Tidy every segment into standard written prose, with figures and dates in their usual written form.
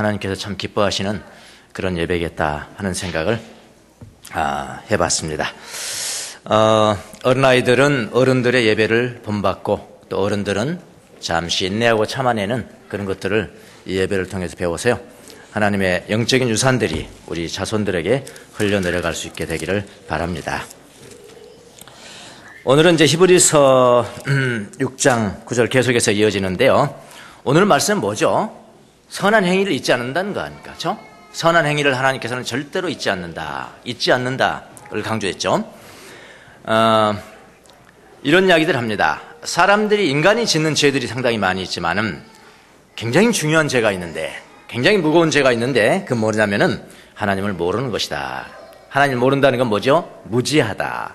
하나님께서 참 기뻐하시는 그런 예배겠다 하는 생각을 해봤습니다. 어린아이들은 어른들의 예배를 본받고 또 어른들은 잠시 인내하고 참아내는 그런 것들을 이 예배를 통해서 배워서요, 하나님의 영적인 유산들이 우리 자손들에게 흘려내려갈 수 있게 되기를 바랍니다. 오늘은 이제 히브리서 6장 9절 계속해서 이어지는데요, 오늘 말씀은 뭐죠? 선한 행위를 잊지 않는다는 거 아닙니까? 그렇죠? 선한 행위를 하나님께서는 절대로 잊지 않는다를 강조했죠. 이런 이야기들 합니다. 사람들이, 인간이 짓는 죄들이 상당히 많이 있지만은 굉장히 중요한 죄가 있는데, 굉장히 무거운 죄가 있는데, 그 뭐냐면은 하나님을 모르는 것이다. 하나님을 모른다는 건 뭐죠? 무지하다.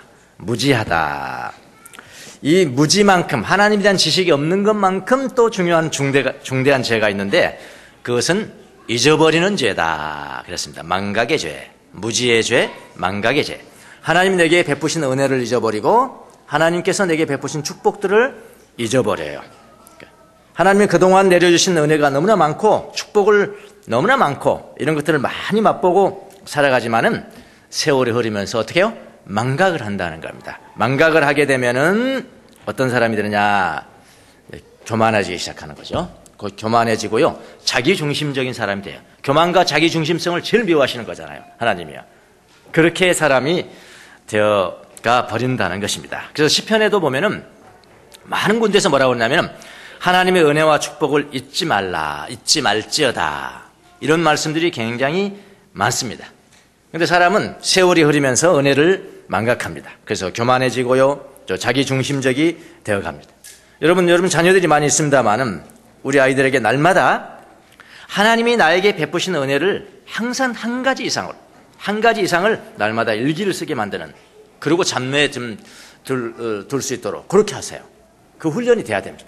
이 무지만큼, 하나님에 대한 지식이 없는 것만큼 또 중요한 중대한 죄가 있는데, 그것은 잊어버리는 죄다 그랬습니다. 망각의 죄, 무지의 죄, 망각의 죄. 하나님 내게 베푸신 은혜를 잊어버리고 하나님께서 내게 베푸신 축복들을 잊어버려요. 하나님이 그동안 내려주신 은혜가 너무나 많고 축복을 너무나 많고 이런 것들을 많이 맛보고 살아가지만은 세월이 흐르면서 어떻게 해요? 망각을 한다는 겁니다. 망각을 하게 되면은 어떤 사람이 되느냐? 교만해지기 시작하는 거죠. 교만해지고요, 자기중심적인 사람이 돼요. 교만과 자기중심성을 제일 미워하시는 거잖아요, 하나님이요. 그렇게 사람이 되어가 버린다는 것입니다. 그래서 시편에도 보면은 많은 군데에서 뭐라고 하냐면 하나님의 은혜와 축복을 잊지 말지어다, 이런 말씀들이 굉장히 많습니다. 그런데 사람은 세월이 흐르면서 은혜를 망각합니다. 그래서 교만해지고요, 또 자기중심적이 되어갑니다. 여러분 자녀들이 많이 있습니다만은 우리 아이들에게 날마다 하나님이 나에게 베푸신 은혜를 항상 한 가지 이상을 날마다 일기를 쓰게 만드는, 그리고 잡내에 좀 둘 수 있도록 그렇게 하세요. 그 훈련이 돼야 됩니다.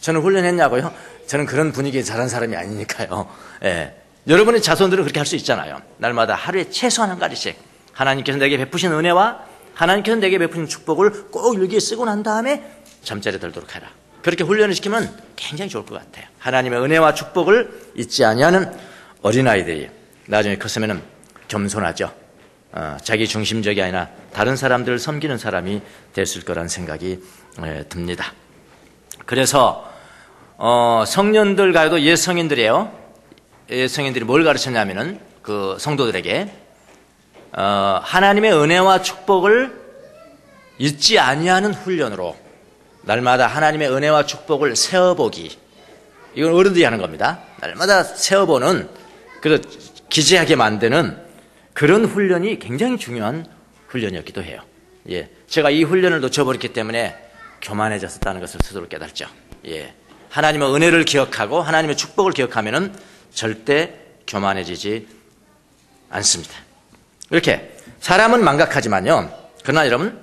저는 훈련했냐고요? 저는 그런 분위기에 자란 사람이 아니니까요. 예. 여러분의 자손들은 그렇게 할 수 있잖아요. 날마다 하루에 최소한 한 가지씩 하나님께서 내게 베푸신 은혜와 하나님께서 내게 베푸신 축복을 꼭 일기에 쓰고 난 다음에 잠자리에 들도록 해라. 그렇게 훈련을 시키면 굉장히 좋을 것 같아요. 하나님의 은혜와 축복을 잊지 아니하는 어린아이들이 나중에 컸으면 겸손하죠. 자기 중심적이 아니라 다른 사람들을 섬기는 사람이 됐을 거란 생각이 듭니다. 그래서 성년들 가도 옛 성인들이에요. 옛 성인들이 뭘 가르쳤냐면은 그 성도들에게 하나님의 은혜와 축복을 잊지 아니하는 훈련으로 날마다 하나님의 은혜와 축복을 세어보기, 이건 어른들이 하는 겁니다. 날마다 세어보는, 그래서 기재하게 만드는 그런 훈련이 굉장히 중요한 훈련이었기도 해요. 예, 제가 이 훈련을 놓쳐버렸기 때문에 교만해졌었다는 것을 스스로 깨달죠. 예, 하나님의 은혜를 기억하고 하나님의 축복을 기억하면은 절대 교만해지지 않습니다. 이렇게 사람은 망각하지만요, 그러나 여러분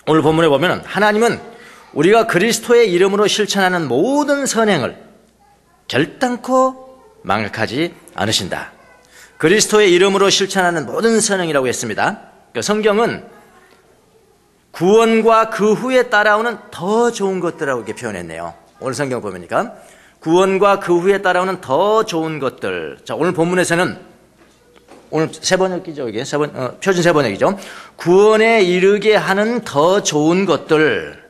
오늘 본문에 보면은 하나님은 우리가 그리스도의 이름으로 실천하는 모든 선행을 결단코 망각하지 않으신다. 그리스도의 이름으로 실천하는 모든 선행이라고 했습니다. 성경은 구원과 그 후에 따라오는 더 좋은 것들이라고 이렇게 표현했네요. 오늘 성경 보니까 구원과 그 후에 따라오는 더 좋은 것들. 자, 오늘 본문에서는 오늘 세번역이죠, 이게 표준 세번역이죠. 구원에 이르게 하는 더 좋은 것들.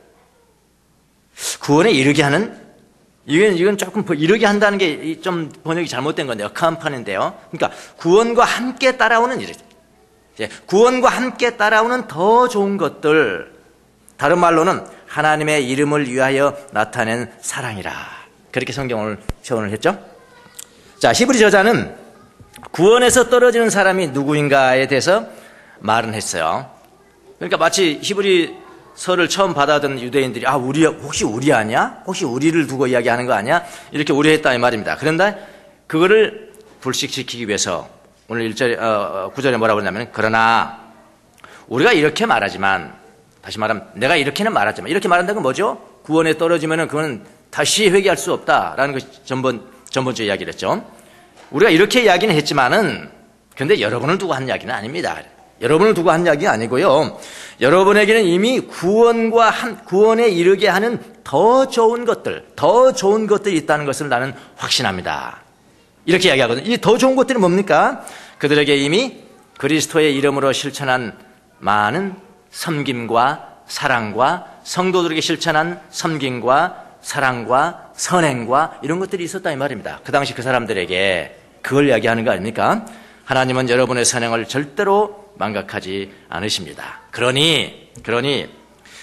구원에 이르게 하는, 이건 조금 이르게 한다는 게 좀 번역이 잘못된 건데요. 카운판인데요. 그러니까 구원과 함께 따라오는 일, 구원과 함께 따라오는 더 좋은 것들, 다른 말로는 하나님의 이름을 위하여 나타낸 사랑이라, 그렇게 성경을 표현을 했죠. 자, 히브리 저자는 구원에서 떨어지는 사람이 누구인가에 대해서 말은 했어요. 그러니까 마치 히브리 서를 처음 받아든 유대인들이 혹시 우리 아니야? 혹시 우리를 두고 이야기하는 거 아니야? 이렇게 우려했다 이 말입니다. 그런데 그거를 불식시키기 위해서 오늘 9절에 뭐라고 그러냐면, 그러나 우리가 이렇게 말하지만, 다시 말하면 내가 이렇게는 말하지만, 이렇게 말한다는 건 뭐죠? 구원에 떨어지면은 그건 다시 회개할 수 없다라는 것이 전번주에 이야기를 했죠. 우리가 이렇게 이야기는 했지만은, 근데 여러분을 두고 한 이야기는 아닙니다. 여러분을 두고 한 이야기 아니고요, 여러분에게는 이미 구원에 이르게 하는 더 좋은 것들이 있다는 것을 나는 확신합니다. 이렇게 이야기하거든요. 이 더 좋은 것들이 뭡니까? 그들에게 이미 그리스도의 이름으로 실천한 많은 섬김과 사랑과 성도들에게 실천한 섬김과 사랑과 선행과 이런 것들이 있었다 이 말입니다. 그 당시 그 사람들에게 그걸 이야기하는 거 아닙니까? 하나님은 여러분의 선행을 절대로 망각하지 않으십니다. 그러니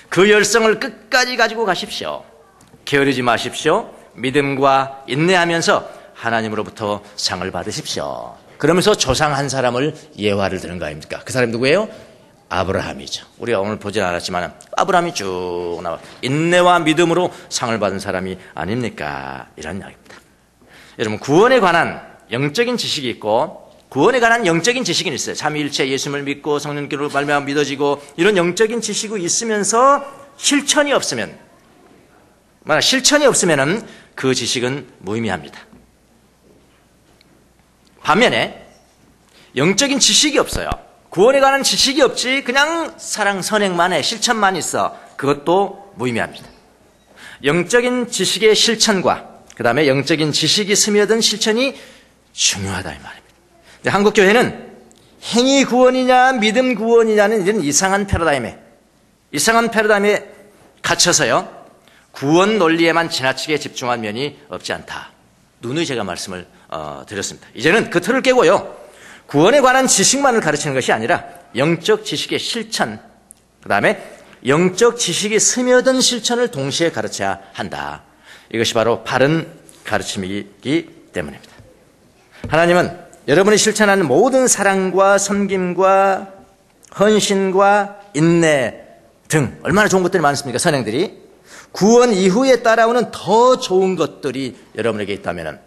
그 열성을 끝까지 가지고 가십시오. 게으르지 마십시오. 믿음과 인내하면서 하나님으로부터 상을 받으십시오. 그러면서 조상 한 사람을 예화를 드는 거 아닙니까? 그 사람이 누구예요? 아브라함이죠. 우리가 오늘 보진 않았지만 아브라함이 쭉 나와 인내와 믿음으로 상을 받은 사람이 아닙니까? 이런 이야기입니다. 여러분, 구원에 관한 영적인 지식이 있고 구원에 관한 영적인 지식이 있어요. 삼위일체 예수님을 믿고 성령께로 말미암아 믿어지고 이런 영적인 지식이 있으면서 실천이 없으면 만약 실천이 없으면은 그 지식은 무의미합니다. 반면에 영적인 지식이 없어요. 구원에 관한 지식이 없지 그냥 사랑 선행만 해 실천만 있어 그것도 무의미합니다. 영적인 지식의 실천과 그 다음에 영적인 지식이 스며든 실천이 중요하다 이 말입니다. 한국 교회는 행위 구원이냐 믿음 구원이냐는 이런 이상한 패러다임에 갇혀서요 구원 논리에만 지나치게 집중한 면이 없지 않다. 누누이 제가 말씀을 드렸습니다. 이제는 그 틀을 깨고요 구원에 관한 지식만을 가르치는 것이 아니라 영적 지식의 실천, 그 다음에 영적 지식이 스며든 실천을 동시에 가르쳐야 한다. 이것이 바로 바른 가르침이기 때문입니다. 하나님은 여러분이 실천하는 모든 사랑과 섬김과 헌신과 인내 등 얼마나 좋은 것들이 많습니까? 선행들이. 구원 이후에 따라오는 더 좋은 것들이 여러분에게 있다면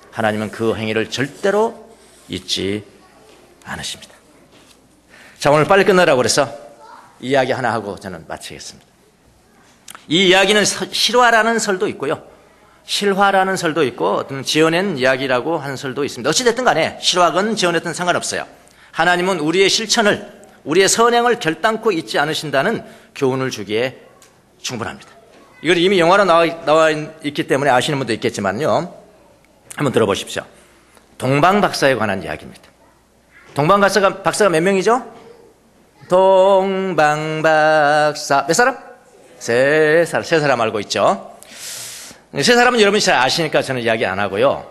하나님은 그 행위를 절대로 잊지 않으십니다. 자, 오늘 빨리 끝내라고 그래서 이야기 하나 하고 저는 마치겠습니다. 이 이야기는 실화라는 설도 있고요. 실화라는 설도 있고 어떤 지어낸 이야기라고 하는 설도 있습니다. 어찌됐든 간에 실화건 지어냈든 상관없어요. 하나님은 우리의 실천을 우리의 선행을 결단코 잊지 않으신다는 교훈을 주기에 충분합니다. 이걸 이미 영화로 나와 있기 때문에 아시는 분도 있겠지만요. 한번 들어보십시오. 동방박사에 관한 이야기입니다. 동방박사가 몇 명이죠? 동방박사 몇 사람? 세 사람 알고 있죠. 세 사람은 여러분이 잘 아시니까 저는 이야기 안 하고요.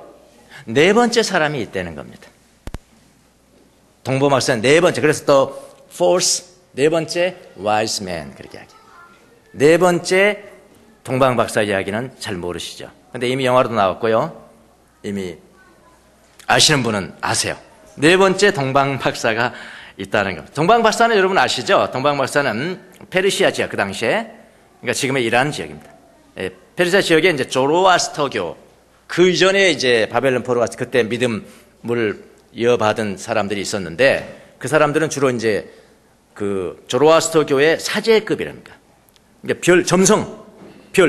네 번째 사람이 있다는 겁니다. 동방박사는 네 번째. 그래서 또 fourth 네 번째 wise man 그렇게 이야기해요. 네 번째 동방박사 이야기는 잘 모르시죠. 근데 이미 영화로도 나왔고요. 이미 아시는 분은 아세요. 네 번째 동방박사가 있다는 겁니다. 동방박사는 여러분 아시죠? 동방박사는 페르시아 지역 그 당시에 그러니까 지금의 이란 지역입니다. 페르시아 지역에 이제 조로아스터교 그 이전에 이제 바벨론 포로 갔을 그때 믿음을 이어받은 사람들이 있었는데 그 사람들은 주로 이제 그 조로아스터교의 사제급이랍니다. 그러니까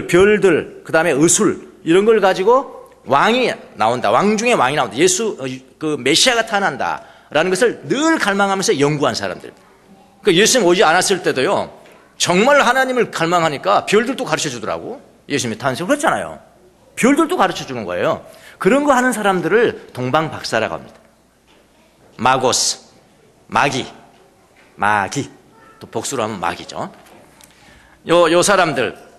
별들 그 다음에 의술 이런 걸 가지고 왕이 나온다. 왕 중에 왕이 나온다. 그 메시아가 타난다라는 것을 늘 갈망하면서 연구한 사람들. 그 예수님 오지 않았을 때도요. 정말 하나님을 갈망하니까 별들도 가르쳐 주더라고. 예수님이 탄생 그랬잖아요. 별들도 가르쳐 주는 거예요. 그런 거 하는 사람들을 동방박사라고 합니다. 마고스, 마기, 또 복수로 하면 마기죠. 요 사람들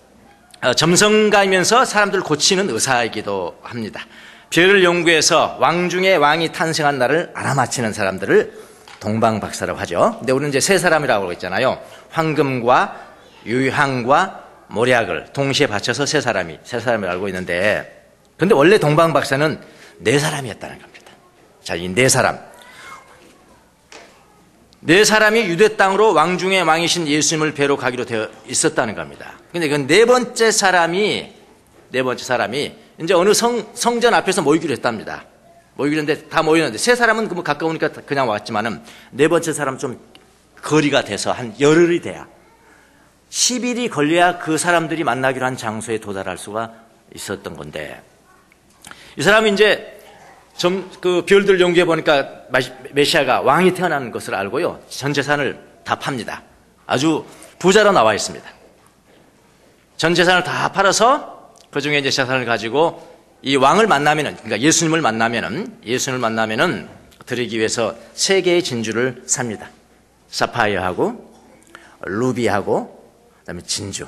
점성가이면서 사람들을 고치는 의사이기도 합니다. 별을 연구해서 왕 중에 왕이 탄생한 날을 알아맞히는 사람들을 동방박사라고 하죠. 근데 우리는 이제 세 사람이라고 하고 있잖아요. 황금과 유향과 모략을 동시에 바쳐서 세 사람을 알고 있는데, 근데 원래 동방박사는 네 사람이었다는 겁니다. 자, 이 네 사람이 유대 땅으로 왕 중에 왕이신 예수님을 뵈러 가기로 되어 있었다는 겁니다. 근데 그 네 번째 사람이 이제 어느 성전 앞에서 모이기로 했답니다. 다 모이는데 세 사람은 뭐 가까우니까 그냥 왔지만은 네 번째 사람 좀 거리가 돼서 한 열흘이 돼야 10일이 걸려야 그 사람들이 만나기로 한 장소에 도달할 수가 있었던 건데, 이 사람이 이제 그 별들 연구해 보니까 메시아가 왕이 태어난 것을 알고요. 전 재산을 다 팝니다. 아주 부자로 나와 있습니다. 전 재산을 다 팔아서 그 중에 이제 재산을 가지고 이 왕을 만나면은, 그러니까 예수님을 만나면은 드리기 위해서 세 개의 진주를 삽니다. 사파이어하고 루비하고 그다음에 진주.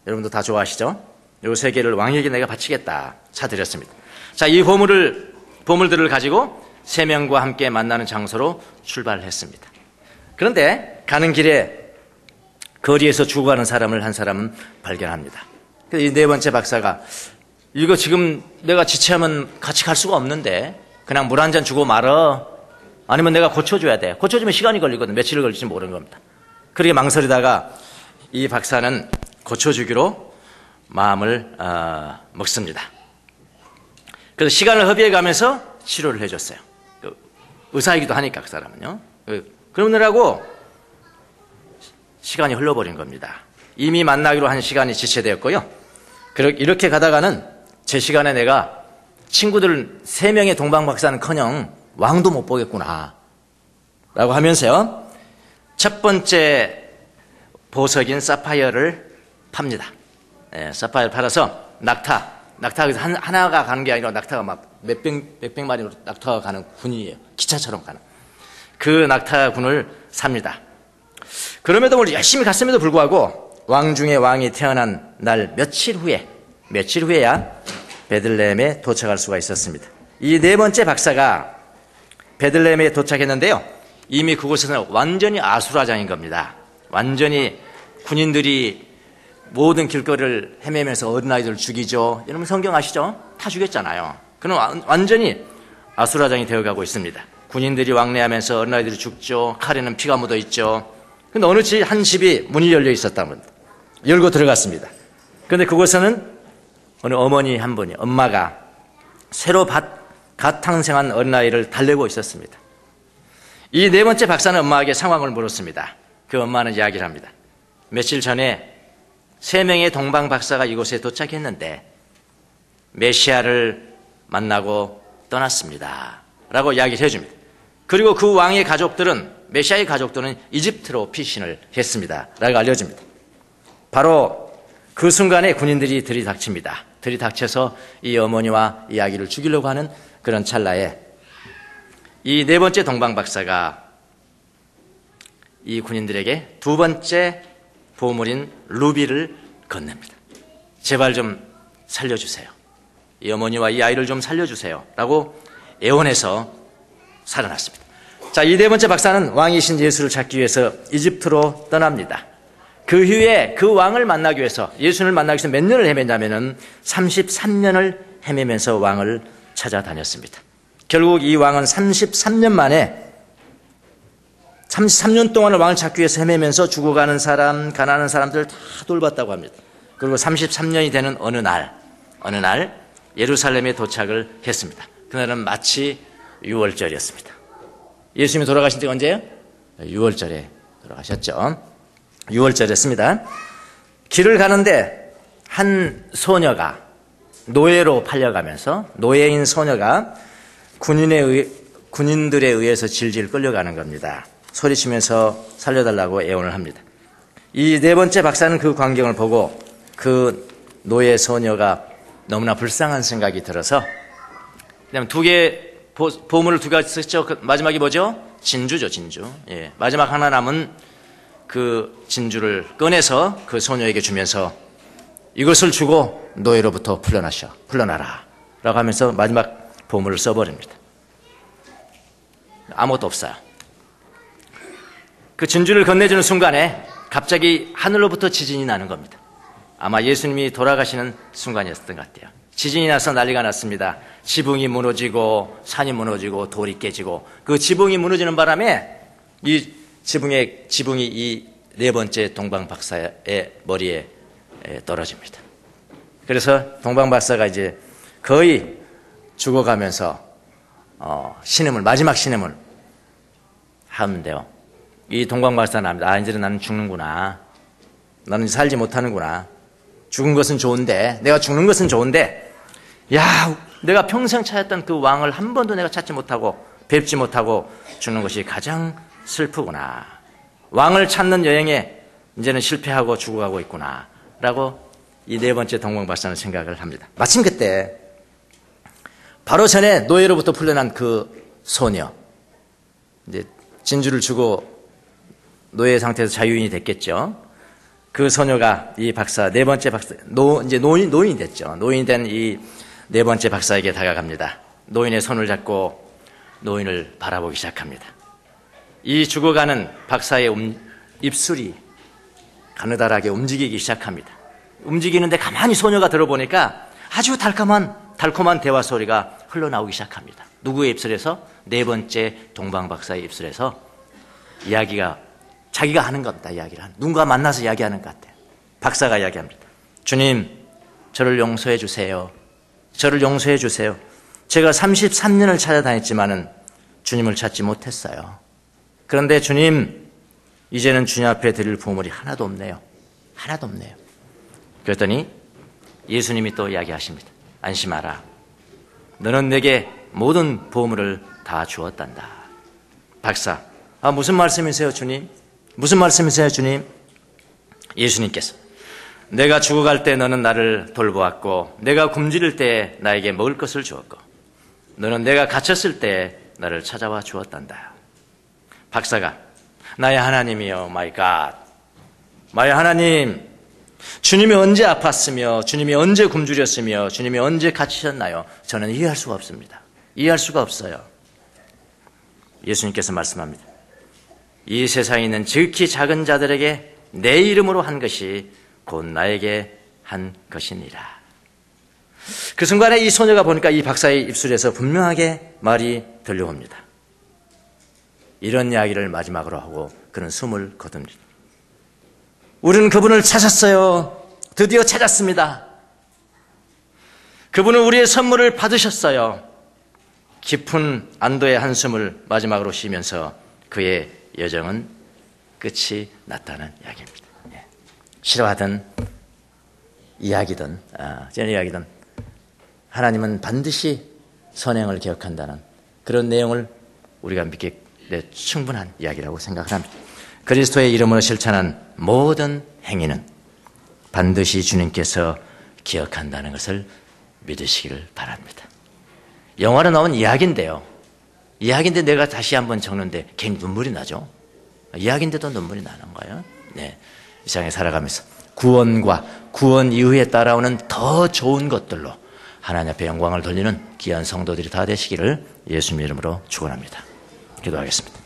여러분도 다 좋아하시죠? 이 세 개를 왕에게 내가 바치겠다 사드렸습니다. 자, 이 보물들을 가지고 세 명과 함께 만나는 장소로 출발했습니다. 그런데 가는 길에 거리에서 죽어가는 사람을 한 사람은 발견합니다. 그래서 이 네 번째 박사가 이거 지금 내가 지체하면 같이 갈 수가 없는데 그냥 물 한 잔 주고 말어. 아니면 내가 고쳐줘야 돼. 고쳐주면 시간이 걸리거든. 며칠 걸릴지 모르는 겁니다. 그렇게 망설이다가 이 박사는 고쳐주기로 마음을 먹습니다. 그래서 시간을 허비해가면서 치료를 해줬어요. 의사이기도 하니까 그 사람은요. 그러느라고 시간이 흘러버린 겁니다. 이미 만나기로 한 시간이 지체되었고요. 이렇게 가다가는 제 시간에 내가 친구들 3명의 동방박사는커녕 왕도 못 보겠구나 라고 하면서요, 첫 번째 보석인 사파이어를 팝니다. 사파이어를 팔아서 낙타에서 하나가 가는 게 아니라 낙타가 막 몇백 마리로 낙타가 가는 군이에요. 기차처럼 가는 그 낙타군을 삽니다. 그럼에도 열심히 갔음에도 불구하고 왕 중에 왕이 태어난 날 며칠 후에야 베들레헴에 도착할 수가 있었습니다. 이 네 번째 박사가 베들레헴에 도착했는데요, 이미 그곳에서는 완전히 아수라장인 겁니다. 완전히 군인들이 모든 길거리를 헤매면서 어린아이들을 죽이죠. 여러분 성경 아시죠? 다 죽였잖아요. 그는 완전히 아수라장이 되어가고 있습니다. 군인들이 왕래하면서 어린아이들이 죽죠. 칼에는 피가 묻어 있죠. 근데 어느 한 집이 문이 열려 있었답니다. 열고 들어갔습니다. 그런데 그곳에는 어느 어머니 한 분이, 엄마가 새로 갓 탄생한 어린아이를 달래고 있었습니다. 이 네 번째 박사는 엄마에게 상황을 물었습니다. 그 엄마는 이야기를 합니다. 며칠 전에 3명의 동방 박사가 이곳에 도착했는데 메시아를 만나고 떠났습니다 라고 이야기를 해줍니다. 그리고 그 왕의 가족들은, 메시아의 가족들은 이집트로 피신을 했습니다 라고 알려줍니다. 바로 그 순간에 군인들이 들이닥칩니다. 들이닥쳐서 이 어머니와 이야기를 죽이려고 하는 그런 찰나에 이 네 번째 동방 박사가 이 군인들에게 두 번째 보물인 루비를 건넵니다. 제발 좀 살려주세요. 이 어머니와 이 아이를 좀 살려주세요 라고 애원해서 살아났습니다. 자, 이 네 번째 박사는 왕이신 예수를 찾기 위해서 이집트로 떠납니다. 그 후에 그 왕을 만나기 위해서, 예수를 만나기 위해서 몇 년을 헤맸냐면은 33년을 헤매면서 왕을 찾아다녔습니다. 결국 이 왕은 33년 만에 33년 동안을 왕을 찾기 위해서 헤매면서 죽어가는 사람, 가난한 사람들을 다 돌봤다고 합니다. 그리고 33년이 되는 어느 날 예루살렘에 도착을 했습니다. 그날은 마치 6월절이었습니다. 예수님이 돌아가신 때가 언제예요? 6월절에 돌아가셨죠. 6월절이었습니다. 길을 가는데 한 소녀가 노예로 팔려가면서, 노예인 소녀가 군인들에 의해서 질질 끌려가는 겁니다. 소리치면서 살려달라고 애원을 합니다. 이 네 번째 박사는 그 광경을 보고 그 노예 소녀가 너무나 불쌍한 생각이 들어서, 그다음에 보물을 두 가지 썼죠. 마지막이 뭐죠? 진주죠, 진주. 예. 마지막 하나 남은 그 진주를 꺼내서 그 소녀에게 주면서 이것을 주고 노예로부터 풀려나라 라고 하면서 마지막 보물을 써버립니다. 아무것도 없어요. 그 진주를 건네주는 순간에 갑자기 하늘로부터 지진이 나는 겁니다. 아마 예수님이 돌아가시는 순간이었던 것 같아요. 지진이 나서 난리가 났습니다. 지붕이 무너지고 산이 무너지고 돌이 깨지고, 그 지붕이 무너지는 바람에 이 지붕이 이 네 번째 동방 박사의 머리에 떨어집니다. 그래서 동방 박사가 이제 거의 죽어가면서 마지막 신음을 하는데요. 이 동방 박사는 압니다. 이제는 나는 죽는구나. 나는 살지 못하는구나. 죽은 것은 좋은데, 내가 죽는 것은 좋은데, 내가 평생 찾았던 그 왕을 한 번도 내가 찾지 못하고 뵙지 못하고 죽는 것이 가장 슬프구나. 왕을 찾는 여행에 이제는 실패하고 죽어가고 있구나 라고 이 네 번째 동방 박사는 생각을 합니다. 마침 그때 바로 전에 노예로부터 풀려난 그 소녀, 이제 진주를 주고 노예 상태에서 자유인이 됐겠죠. 그 소녀가 이 박사, 네 번째 박사, 이제 노인이 됐죠. 노인이 된 이 네 번째 박사에게 다가갑니다. 노인의 손을 잡고 노인을 바라보기 시작합니다. 이 죽어가는 박사의 입술이 가느다랗게 움직이기 시작합니다. 움직이는데 가만히 소녀가 들어보니까 아주 달콤한 대화 소리가 흘러나오기 시작합니다. 누구의 입술에서? 네 번째 동방 박사의 입술에서 이야기가, 자기가 하는 겁니다. 이야기를 누군가 만나서 이야기하는 것 같아요. 박사가 이야기합니다. 주님, 저를 용서해 주세요. 저를 용서해 주세요. 제가 33년을 찾아다녔지만은 주님을 찾지 못했어요. 그런데 주님, 이제는 주님 앞에 드릴 보물이 하나도 없네요. 하나도 없네요. 그랬더니 예수님이 또 이야기하십니다. 안심하라. 너는 내게 모든 보물을 다 주었단다. 박사, 무슨 말씀이세요, 주님? 무슨 말씀이세요, 주님? 예수님께서, 내가 죽어갈 때 너는 나를 돌보았고, 내가 굶주릴 때 나에게 먹을 것을 주었고, 너는 내가 갇혔을 때 나를 찾아와 주었단다. 박사가, 나의 하나님이여, 마이 갓, 마이 하나님, 주님이 언제 아팠으며, 주님이 언제 굶주렸으며, 주님이 언제 갇히셨나요? 저는 이해할 수가 없습니다. 이해할 수가 없어요. 예수님께서 말씀합니다. 이 세상에 있는 지극히 작은 자들에게 내 이름으로 한 것이 곧 나에게 한 것이니라. 그 순간에 이 소녀가 보니까 이 박사의 입술에서 분명하게 말이 들려옵니다. 이런 이야기를 마지막으로 하고 그는 숨을 거둡니다. 우리는 그분을 찾았어요. 드디어 찾았습니다. 그분은 우리의 선물을 받으셨어요. 깊은 안도의 한숨을 마지막으로 쉬면서 그의 여정은 끝이 났다는 이야기입니다. 싫어하던 이야기든 전 이야기든 하나님은 반드시 선행을 기억한다는 그런 내용을 우리가 믿기에 충분한 이야기라고 생각을 합니다. 그리스도의 이름으로 실천한 모든 행위는 반드시 주님께서 기억한다는 것을 믿으시기를 바랍니다. 영화로 나온 이야기인데요. 이야기인데 내가 다시 한번 적는데 괜히 눈물이 나죠. 이야기인데도 눈물이 나는 거예요. 네, 이 세상에 살아가면서 구원과 구원 이후에 따라오는 더 좋은 것들로 하나님 앞에 영광을 돌리는 귀한 성도들이 다 되시기를 예수님 이름으로 축원합니다. 기도하겠습니다.